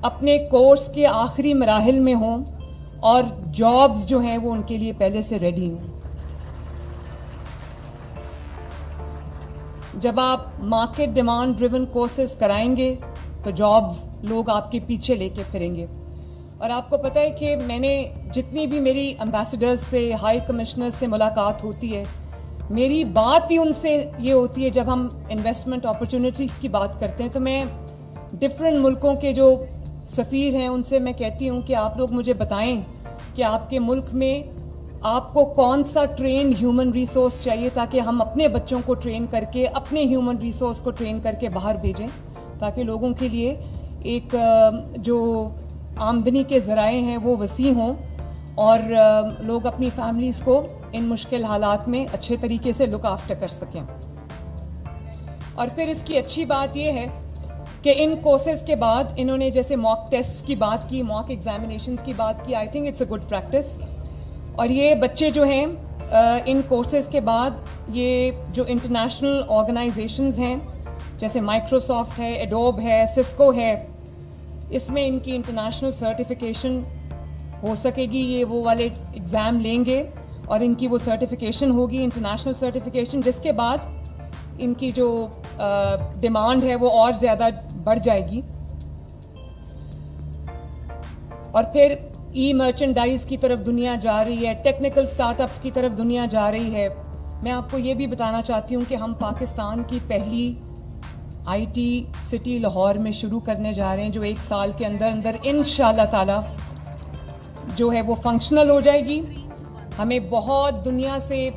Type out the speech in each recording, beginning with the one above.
अपने कोर्स के आखिरी मराहिल में हों और जॉब्स जो हैं वो उनके लिए पहले से रेडी हों। जब आप मार्केट डिमांड ड्रिवन कोर्सेज कराएंगे तो जॉब्स लोग आपके पीछे लेके फिरेंगे। और आपको पता है कि मैंने जितनी भी मेरी एम्बेसडर्स से, हाई कमिश्नर से मुलाकात होती है, मेरी बात ही उनसे ये होती है, जब हम इन्वेस्टमेंट अपॉर्चुनिटीज़ की बात करते हैं तो मैं डिफरेंट मुल्कों के जो सफ़ीर हैं उनसे मैं कहती हूँ कि आप लोग मुझे बताएं कि आपके मुल्क में आपको कौन सा ट्रेन ह्यूमन रिसोर्स चाहिए ताकि हम अपने बच्चों को ट्रेन करके, अपने ह्यूमन रिसोर्स को ट्रेन करके बाहर भेजें, ताकि लोगों के लिए एक जो आमदनी के ज़राए हैं वो वसी हों और लोग अपनी फैमिलीज़ को इन मुश्किल हालात में अच्छे तरीके से लुक आफ्टर कर सकें। और फिर इसकी अच्छी बात यह है कि इन कोर्सेज के बाद इन्होंने जैसे मॉक टेस्ट की बात की, मॉक एग्जामिनेशन की बात की, I think it's a good practice. और ये बच्चे जो हैं इन कोर्सेज के बाद ये जो इंटरनेशनल ऑर्गेनाइजेशंस हैं जैसे माइक्रोसॉफ्ट है, एडोब है, सिस्को है, इसमें इनकी इंटरनेशनल सर्टिफिकेशन हो सकेगी। ये वो वाले एग्ज़ाम लेंगे और इनकी वो सर्टिफिकेशन होगी, इंटरनेशनल सर्टिफिकेशन, जिसके बाद इनकी जो डिमांड है वो और ज़्यादा बढ़ जाएगी। और फिर ई मर्चेंडाइज की तरफ दुनिया जा रही है, टेक्निकल स्टार्टअप्स की तरफ दुनिया जा रही है। मैं आपको ये भी बताना चाहती हूँ कि हम पाकिस्तान की पहली आईटी सिटी लाहौर में शुरू करने जा रहे हैं, जो 1 साल के अंदर अंदर इंशाअल्लाह ताला जो है वो फंक्शनल हो जाएगी। हमें बहुत दुनिया से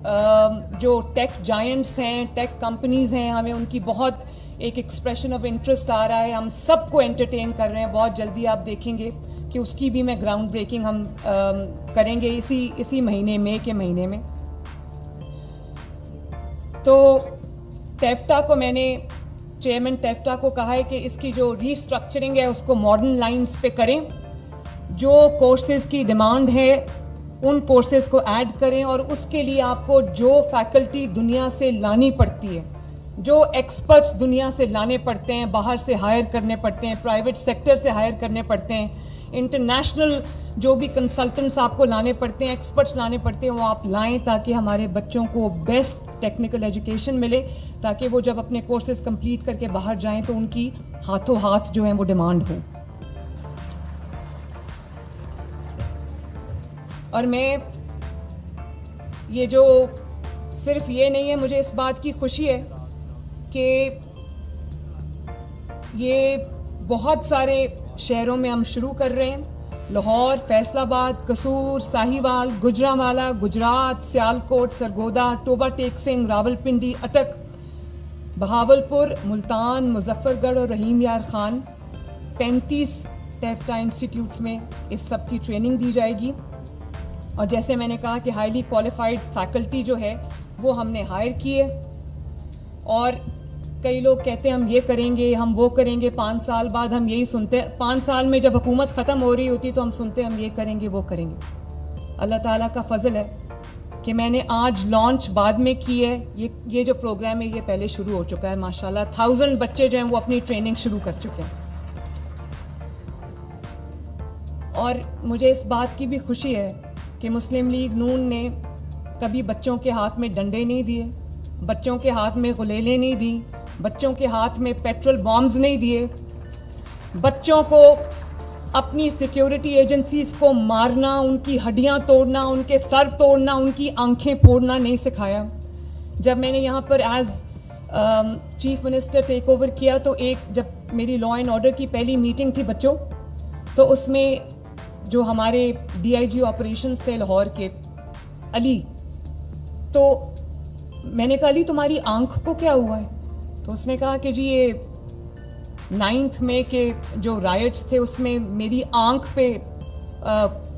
जो टेक जायंट्स हैं, टेक कंपनीज हैं, हमें उनकी बहुत एक एक्सप्रेशन ऑफ इंटरेस्ट आ रहा है। हम सबको एंटरटेन कर रहे हैं। बहुत जल्दी आप देखेंगे कि उसकी भी मैं ग्राउंड ब्रेकिंग हम करेंगे इसी महीने, मई के महीने में। तो टेफ्टा को मैंने, चेयरमैन टेफ्टा को कहा है कि इसकी जो रीस्ट्रक्चरिंग है उसको मॉडर्न लाइंस पे करें। जो कोर्सेज की डिमांड है उन कोर्सेज को ऐड करें और उसके लिए आपको जो फैकल्टी दुनिया से लानी पड़ती है, जो एक्सपर्ट्स दुनिया से लाने पड़ते हैं, बाहर से हायर करने पड़ते हैं, प्राइवेट सेक्टर से हायर करने पड़ते हैं, इंटरनेशनल जो भी कंसल्टेंट्स आपको लाने पड़ते हैं, एक्सपर्ट्स लाने पड़ते हैं, वो आप लाएं ताकि हमारे बच्चों को बेस्ट टेक्निकल एजुकेशन मिले, ताकि वो जब अपने कोर्सेज कंप्लीट करके बाहर जाएं तो उनकी हाथों हाथ जो है वो डिमांड हो। और मैं ये जो सिर्फ ये नहीं है, मुझे इस बात की खुशी है कि ये बहुत सारे शहरों में हम शुरू कर रहे हैं। लाहौर, फैसलाबाद, कसूर, साहिवाल, गुजरांवाला, गुजरात, सियालकोट, सरगोदा, टोबा टेक सिंह, रावलपिंडी, अटक, बहावलपुर, मुल्तान, मुजफ्फरगढ़ और रहीम यार खान, 35 टेफ्टा इंस्टीट्यूट्स में इस सब की ट्रेनिंग दी जाएगी। और जैसे मैंने कहा कि हाईली क्वालिफाइड फैकल्टी जो है वो हमने हायर की है। और कई लोग कहते हैं हम ये करेंगे, हम वो करेंगे, 5 साल बाद हम यही सुनते हैं। 5 साल में जब हुकूमत ख़त्म हो रही होती तो हम सुनते हैं हम ये करेंगे, वो करेंगे। अल्लाह ताला का फजल है कि मैंने आज लॉन्च बाद में की है। ये जो प्रोग्राम है ये पहले शुरू हो चुका है माशाल्लाह। 1000 बच्चे जो हैं वो अपनी ट्रेनिंग शुरू कर चुके हैं। और मुझे इस बात की भी खुशी है कि मुस्लिम लीग नून ने कभी बच्चों के हाथ में डंडे नहीं दिए, बच्चों के हाथ में गुलेलें नहीं दी, बच्चों के हाथ में पेट्रोल बॉम्ब्स नहीं दिए, बच्चों को अपनी सिक्योरिटी एजेंसीज को मारना, उनकी हड्डियां तोड़ना, उनके सर तोड़ना, उनकी आंखें फोड़ना नहीं सिखाया। जब मैंने यहाँ पर as chief minister take over किया तो जब मेरी लॉ एंड ऑर्डर की पहली मीटिंग थी बच्चों, तो उसमें जो हमारे डीआईजी ऑपरेशंस थे लाहौर के, अली, तो मैंने कहा अली तुम्हारी आंख को क्या हुआ है? तो उसने कहा कि जी ये 9 मई के जो राइट्स थे उसमें मेरी आंख पे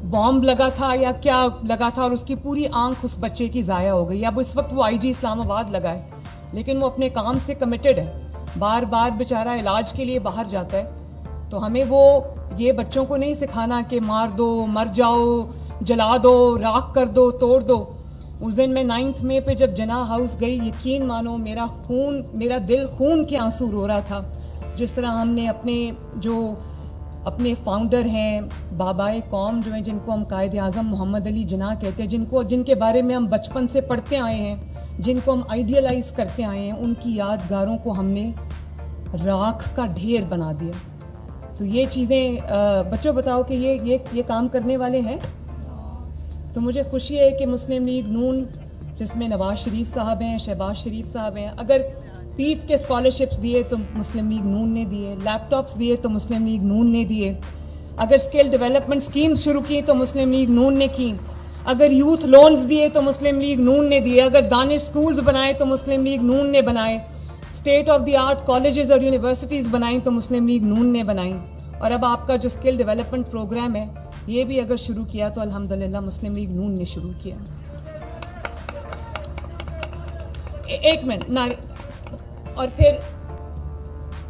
बॉम्ब लगा था या क्या लगा था और उसकी पूरी आंख उस बच्चे की ज़ाया हो गई। अब इस वक्त वो आईजी इस्लामाबाद लगा है, लेकिन वो अपने काम से कमिटेड है, बार बार बेचारा इलाज के लिए बाहर जाता है। तो हमें वो ये बच्चों को नहीं सिखाना कि मार दो, मर जाओ, जला दो, राख कर दो, तोड़ दो। उस दिन मैं 9 मई पे जब जना हाउस गई, यकीन मानो मेरा दिल खून के आंसू रो रहा था। जिस तरह हमने अपने जो अपने फाउंडर हैं, बाबाए कौम जो हैं, जिनको हम कायद आज़म मोहम्मद अली जिन्ना कहते हैं, जिनके बारे में हम बचपन से पढ़ते आए हैं, जिनको हम आइडियलाइज करते आए हैं, उनकी यादगारों को हमने राख का ढेर बना दिया। तो ये चीज़ें बच्चों बताओ कि ये काम करने वाले हैं। तो मुझे खुशी है कि मुस्लिम लीग नून, जिसमें नवाज शरीफ साहब हैं, शहबाज शरीफ साहब हैं, अगर पीफ के स्कॉलरशिप्स दिए तो मुस्लिम लीग नून ने दिए, लैपटॉप्स दिए तो मुस्लिम लीग नून ने दिए, अगर स्किल डेवलपमेंट स्कीम्स शुरू की तो मुस्लिम लीग नून ने की, अगर यूथ लोन्स दिए तो मुस्लिम लीग नून ने दिए, अगर दानिश स्कूल्स बनाए तो मुस्लिम लीग नून ने बनाए, state of the art colleges और यूनिवर्सिटीज़ बनाई तो मुस्लिम लीग नून ने बनाई। और अब आपका जो स्किल डेवलपमेंट प्रोग्राम है ये भी अगर शुरू किया तो अल्हम्दुलिल्लाह मुस्लिम लीग नून ने शुरू किया। एक मिनट और फिर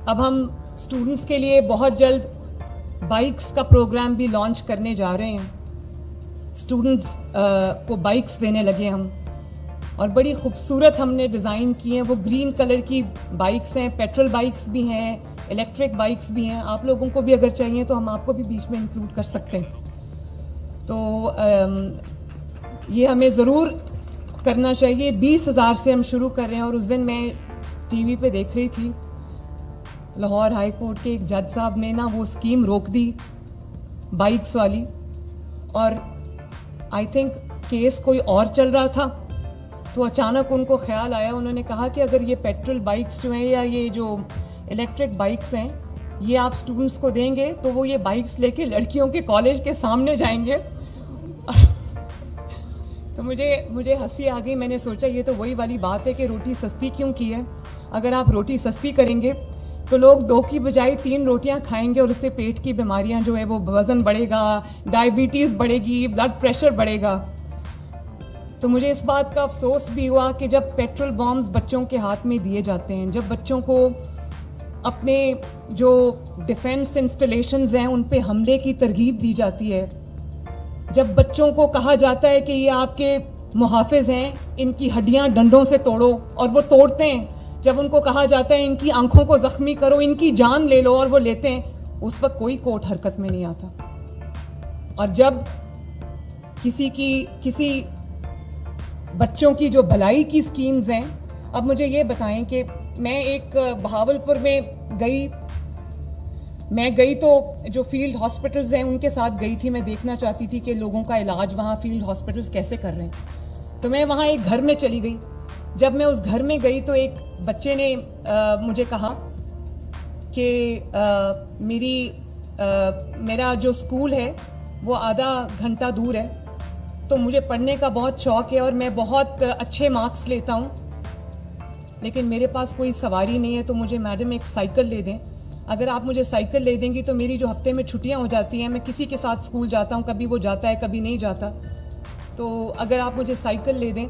अब हम स्टूडेंट्स के लिए बहुत जल्द बाइक्स का प्रोग्राम भी लॉन्च करने जा रहे हैं। स्टूडेंट्स को बाइक्स देने लगे हम, और बड़ी खूबसूरत हमने डिज़ाइन की हैं। वो ग्रीन कलर की बाइक्स हैं, पेट्रोल बाइक्स भी हैं, इलेक्ट्रिक बाइक्स भी हैं। आप लोगों को भी अगर चाहिए तो हम आपको भी बीच में इंक्लूड कर सकते हैं। तो ये हमें ज़रूर करना चाहिए। 20,000 से हम शुरू कर रहे हैं। और उस दिन मैं टीवी पे देख रही थी, लाहौर हाई कोर्ट के एक जज साहब ने ना वो स्कीम रोक दी बाइक्स वाली, और आई थिंक केस कोई और चल रहा था, तो अचानक उनको ख्याल आया, उन्होंने कहा कि अगर ये पेट्रोल बाइक्स जो हैं या ये जो इलेक्ट्रिक बाइक्स हैं ये आप स्टूडेंट्स को देंगे तो वो ये बाइक्स लेके लड़कियों के कॉलेज के सामने जाएंगे। तो मुझे हंसी आ गई। मैंने सोचा ये तो वही वाली बात है कि रोटी सस्ती क्यों की है। अगर आप रोटी सस्ती करेंगे तो लोग 2 की बजाय 3 रोटियां खाएंगे, और उससे पेट की बीमारियां जो है वो वजन बढ़ेगा, डायबिटीज़ बढ़ेगी, ब्लड प्रेशर बढ़ेगा। तो मुझे इस बात का अफसोस भी हुआ कि जब पेट्रोल बॉम्ब्स बच्चों के हाथ में दिए जाते हैं, जब बच्चों को अपने जो डिफेंस इंस्टॉलेशंस हैं उन पे हमले की तरगीब दी जाती है, जब बच्चों को कहा जाता है कि ये आपके मुहाफिज हैं, इनकी हड्डियां डंडों से तोड़ो, और वो तोड़ते हैं, जब उनको कहा जाता है इनकी आंखों को जख्मी करो, इनकी जान ले लो, और वो लेते हैं, उस वक्त कोई कोर्ट हरकत में नहीं आता। और जब किसी बच्चों की जो भलाई की स्कीम्स हैं, अब मुझे ये बताएं कि मैं एक बहावलपुर में गई तो जो फील्ड हॉस्पिटल्स हैं उनके साथ गई थी। मैं देखना चाहती थी कि लोगों का इलाज वहाँ फील्ड हॉस्पिटल्स कैसे कर रहे हैं। तो मैं वहाँ एक घर में चली गई। जब मैं उस घर में गई तो एक बच्चे ने मुझे कहा कि मेरा जो स्कूल है वो आधा घंटा दूर है, तो मुझे पढ़ने का बहुत शौक है और मैं बहुत अच्छे मार्क्स लेता हूँ, लेकिन मेरे पास कोई सवारी नहीं है, तो मुझे मैडम एक साइकिल ले दें। अगर आप मुझे साइकिल ले देंगी तो मेरी जो हफ्ते में छुट्टियां हो जाती हैं, मैं किसी के साथ स्कूल जाता हूं, कभी वो जाता है कभी नहीं जाता, तो अगर आप मुझे साइकिल ले दें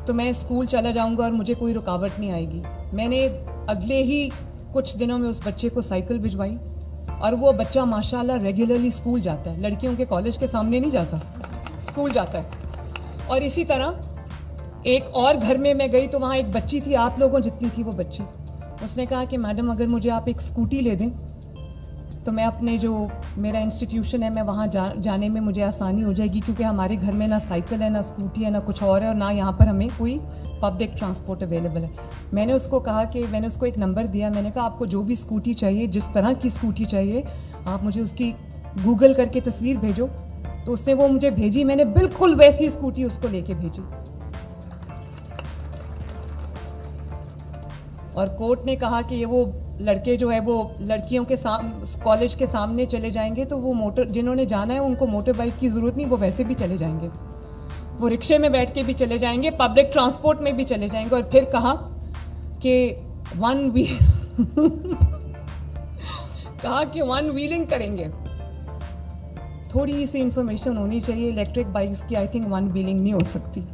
तो मैं स्कूल चला जाऊंगा और मुझे कोई रुकावट नहीं आएगी। मैंने अगले ही कुछ दिनों में उस बच्चे को साइकिल भिजवाई, और वो बच्चा माशाल्लाह रेगुलरली स्कूल जाता है। लड़कियों के कॉलेज के सामने नहीं जाता, स्कूल जाता है। और इसी तरह एक और घर में मैं गई तो वहाँ एक बच्ची थी, आप लोगों जितनी थी वो बच्ची। उसने कहा कि मैडम अगर मुझे आप एक स्कूटी ले दें तो मैं अपने जो मेरा इंस्टीट्यूशन है मैं वहाँ जाने में मुझे आसानी हो जाएगी, क्योंकि हमारे घर में ना साइकिल है, ना स्कूटी है, ना कुछ और है, और ना यहाँ पर हमें कोई पब्लिक ट्रांसपोर्ट अवेलेबल है। मैंने उसको एक नंबर दिया। मैंने कहा आपको जो भी स्कूटी चाहिए, जिस तरह की स्कूटी चाहिए, आप मुझे उसकी गूगल करके तस्वीर भेजो। तो उसने वो मुझे भेजी, मैंने बिल्कुल वैसी स्कूटी उसको लेके भेजी। और कोर्ट ने कहा कि ये वो लड़के जो है वो लड़कियों के कॉलेज के सामने चले जाएंगे, तो वो जिन्होंने जाना है उनको मोटर बाइक की जरूरत नहीं, वो वैसे भी चले जाएंगे, वो रिक्शे में बैठ के भी चले जाएंगे, पब्लिक ट्रांसपोर्ट में भी चले जाएंगे। और फिर कहा कि वन व्हीलिंग करेंगे। थोड़ी सी इंफॉर्मेशन होनी चाहिए इलेक्ट्रिक बाइक्स की। आई थिंक वन व्हीलिंग नहीं हो सकती,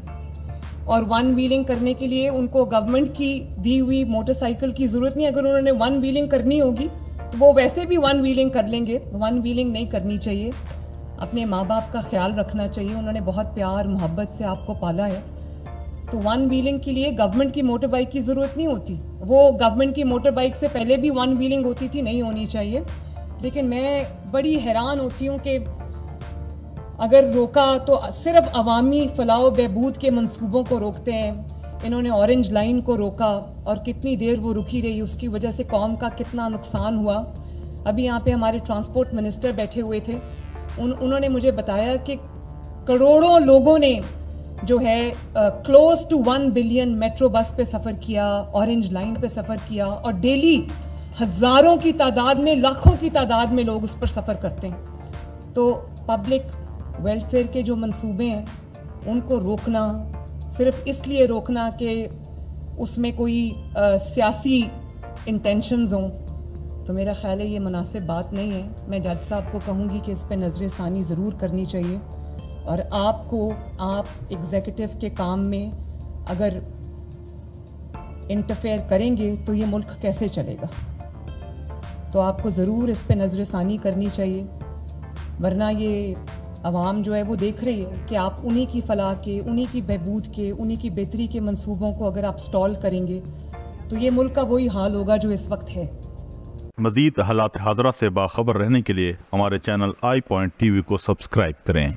और वन व्हीलिंग करने के लिए उनको गवर्नमेंट की दी हुई मोटरसाइकिल की जरूरत नहीं। अगर उन्होंने वन व्हीलिंग करनी होगी तो वो वैसे भी वन व्हीलिंग कर लेंगे। वन व्हीलिंग नहीं करनी चाहिए। अपने माँ बाप का ख्याल रखना चाहिए, उन्होंने बहुत प्यार मोहब्बत से आपको पाला है। तो वन व्हीलिंग के लिए गवर्नमेंट की मोटर बाइक की जरूरत नहीं होती। वो गवर्नमेंट की मोटर बाइक से पहले भी वन व्हीलिंग होती थी, नहीं होनी चाहिए। लेकिन मैं बड़ी हैरान होती हूँ कि अगर रोका तो सिर्फ अवामी फलाह बहबूद के मंसूबों को रोकते हैं। इन्होंने ऑरेंज लाइन को रोका और कितनी देर वो रुकी रही, उसकी वजह से कौम का कितना नुकसान हुआ। अभी यहाँ पे हमारे ट्रांसपोर्ट मिनिस्टर बैठे हुए थे, उन्होंने मुझे बताया कि करोड़ों लोगों ने जो है close to 1 billion metro bus पे सफ़र किया, ऑरेंज लाइन पे सफ़र किया, और डेली हज़ारों की तादाद में, लाखों की तादाद में लोग उस पर सफ़र करते हैं। तो पब्लिक वेलफेयर के जो मंसूबे हैं उनको रोकना, सिर्फ इसलिए रोकना कि उसमें कोई सियासी इंटेंशंस हों, तो मेरा ख्याल है ये मुनासिब बात नहीं है। मैं जज साहब को कहूँगी कि इस पर नज़र षानी ज़रूर करनी चाहिए, और आप एग्जीक्यूटिव के काम में अगर इंटरफेयर करेंगे तो ये मुल्क कैसे चलेगा। तो आपको ज़रूर इस पर नज़र षानी करनी चाहिए, वरना ये अवाम जो है वो देख रही है कि आप उन्हीं की फलाह के, उन्हीं की बहबूद के, उन्हीं की बेहतरी के मंसूबों को अगर आप स्टॉल करेंगे तो ये मुल्क का वही हाल होगा जो इस वक्त है। मज़ीद हालात हाज़रा से बाखबर रहने के लिए हमारे चैनल आई पॉइंट TV को सब्सक्राइब करें।